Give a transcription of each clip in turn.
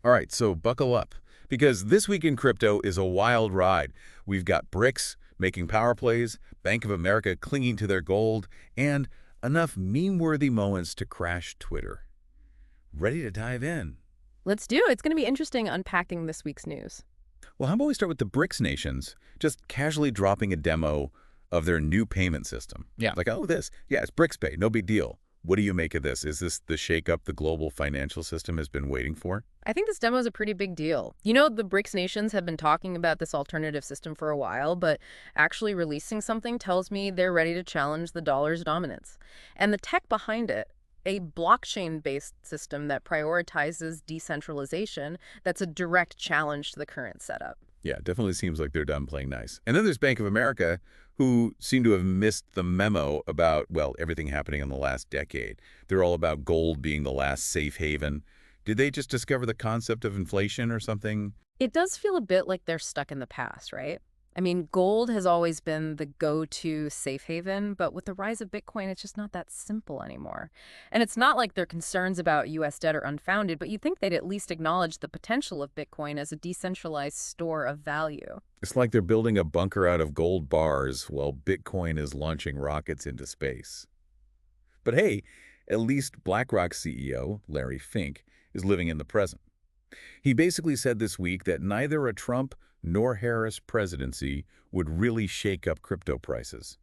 All right, so buckle up, because this week in crypto is a wild ride. We've got BRICS making power plays, Bank of America clinging to their gold, and enough meme-worthy moments to crash Twitter. Ready to dive in? Let's do it. It's going to be interesting unpacking this week's news. Well, how about we start with the BRICS nations, just casually dropping a demo of their new payment system. Yeah. Like, oh, this. Yeah, it's BRICS Pay, no big deal. What do you make of this? Is this the shake-up the global financial system has been waiting for? I think this demo is a pretty big deal. You know, the BRICS nations have been talking about this alternative system for a while, but actually releasing something tells me they're ready to challenge the dollar's dominance. And the tech behind it, a blockchain-based system that prioritizes decentralization, that's a direct challenge to the current setup. Yeah, it definitely seems like they're done playing nice. And then there's Bank of America, who seem to have missed the memo about, well, everything happening in the last decade. They're all about gold being the last safe haven. Did they just discover the concept of inflation or something? It does feel a bit like they're stuck in the past, right? I mean, gold has always been the go-to safe haven, but with the rise of Bitcoin, it's just not that simple anymore. And it's not like their concerns about U.S. debt are unfounded, but you'd think they'd at least acknowledge the potential of Bitcoin as a decentralized store of value. It's like they're building a bunker out of gold bars while Bitcoin is launching rockets into space. But hey, at least BlackRock CEO, Larry Fink, is living in the present. He basically said this week that neither a Trump nor Harris presidency would really shake up crypto prices.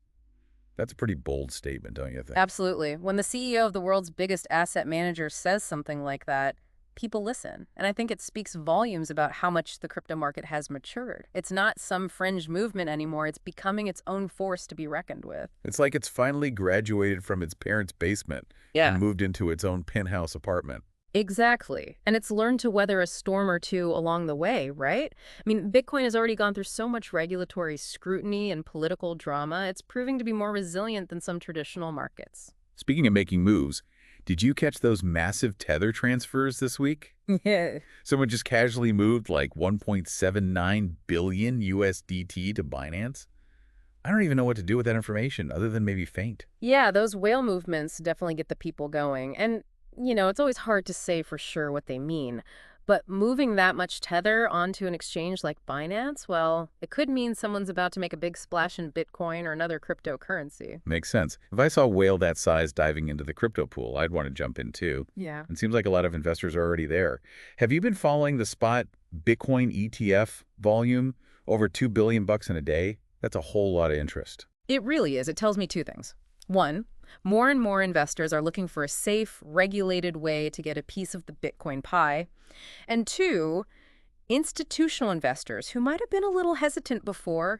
That's a pretty bold statement, don't you think? Absolutely. When the CEO of the world's biggest asset manager says something like that, people listen. And I think it speaks volumes about how much the crypto market has matured. It's not some fringe movement anymore. It's becoming its own force to be reckoned with. It's like it's finally graduated from its parents' basement and moved into its own penthouse apartment. Exactly. And it's learned to weather a storm or two along the way, right? I mean, Bitcoin has already gone through so much regulatory scrutiny and political drama, it's proving to be more resilient than some traditional markets. Speaking of making moves, did you catch those massive Tether transfers this week? Yeah. Someone just casually moved like 1.79 billion USDT to Binance? I don't even know what to do with that information other than maybe faint. Yeah, those whale movements definitely get the people going. And, it's always hard to say for sure what they mean. But moving that much Tether onto an exchange like Binance, well, it could mean someone's about to make a big splash in Bitcoin or another cryptocurrency. Makes sense. If I saw a whale that size diving into the crypto pool, I'd want to jump in too. Yeah. It seems like a lot of investors are already there. Have you been following the spot Bitcoin ETF volume? Over $2 billion bucks in a day? That's a whole lot of interest. It really is. It tells me two things. One, more and more investors are looking for a safe, regulated way to get a piece of the Bitcoin pie. And two, institutional investors who might have been a little hesitant before,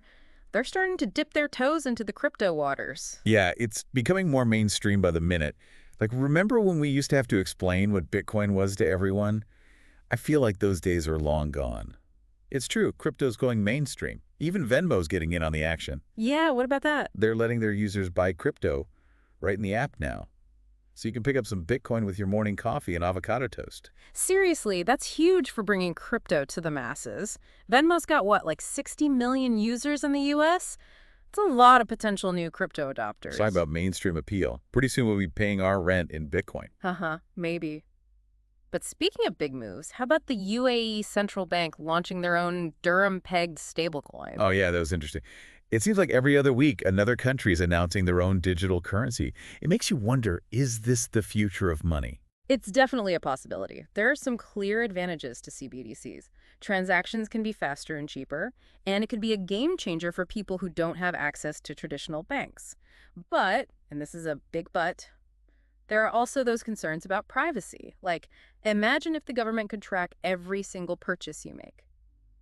they're starting to dip their toes into the crypto waters. Yeah, it's becoming more mainstream by the minute. Like, remember when we used to have to explain what Bitcoin was to everyone? I feel like those days are long gone. It's true, crypto's going mainstream. Even Venmo's getting in on the action. Yeah, what about that? They're letting their users buy crypto right in the app now. So you can pick up some Bitcoin with your morning coffee and avocado toast. Seriously, that's huge for bringing crypto to the masses. Venmo's got what, like 60 million users in the US? It's a lot of potential new crypto adopters. Talk about mainstream appeal. Pretty soon we'll be paying our rent in Bitcoin. Maybe. But speaking of big moves, how about the UAE central bank launching their own Durham-pegged stablecoin? Oh yeah, that was interesting. It seems like every other week, another country is announcing their own digital currency. It makes you wonder, is this the future of money? It's definitely a possibility. There are some clear advantages to CBDCs. Transactions can be faster and cheaper, and it could be a game changer for people who don't have access to traditional banks. But, and this is a big but, there are also those concerns about privacy. Like, imagine if the government could track every single purchase you make.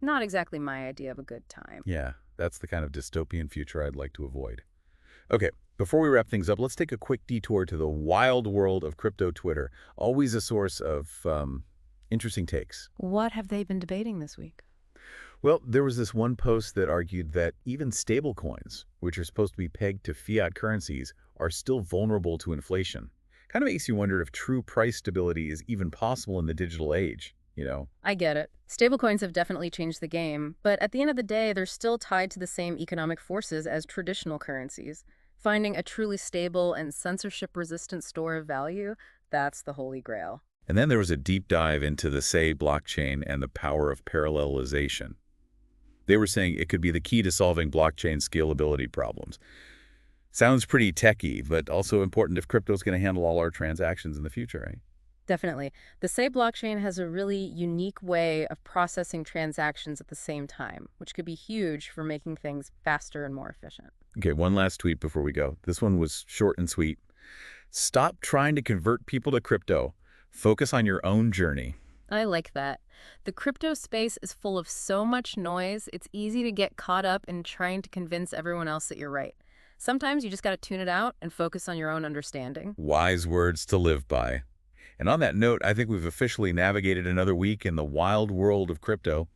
Not exactly my idea of a good time. Yeah, that's the kind of dystopian future I'd like to avoid. Okay, before we wrap things up, let's take a quick detour to the wild world of crypto Twitter. Always a source of interesting takes. What have they been debating this week? Well, there was this one post that argued that even stablecoins, which are supposed to be pegged to fiat currencies, are still vulnerable to inflation. Kind of makes you wonder if true price stability is even possible in the digital age. I get it. Stablecoins have definitely changed the game, but at the end of the day, they're still tied to the same economic forces as traditional currencies. Finding a truly stable and censorship-resistant store of value, that's the holy grail. And then there was a deep dive into the Say blockchain and the power of parallelization. They were saying it could be the key to solving blockchain scalability problems. Sounds pretty techy, but also important if crypto's going to handle all our transactions in the future, right? Definitely. The Say blockchain has a really unique way of processing transactions at the same time, which could be huge for making things faster and more efficient. Okay, one last tweet before we go. This one was short and sweet. Stop trying to convert people to crypto. Focus on your own journey. I like that. The crypto space is full of so much noise, it's easy to get caught up in trying to convince everyone else that you're right. Sometimes you just got to tune it out and focus on your own understanding. Wise words to live by. And on that note, I think we've officially navigated another week in the wild world of crypto.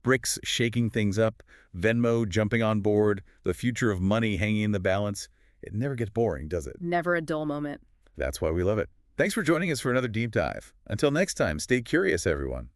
BRICS shaking things up, Venmo jumping on board, the future of money hanging in the balance. It never gets boring, does it? Never a dull moment. That's why we love it. Thanks for joining us for another deep dive. Until next time, stay curious, everyone.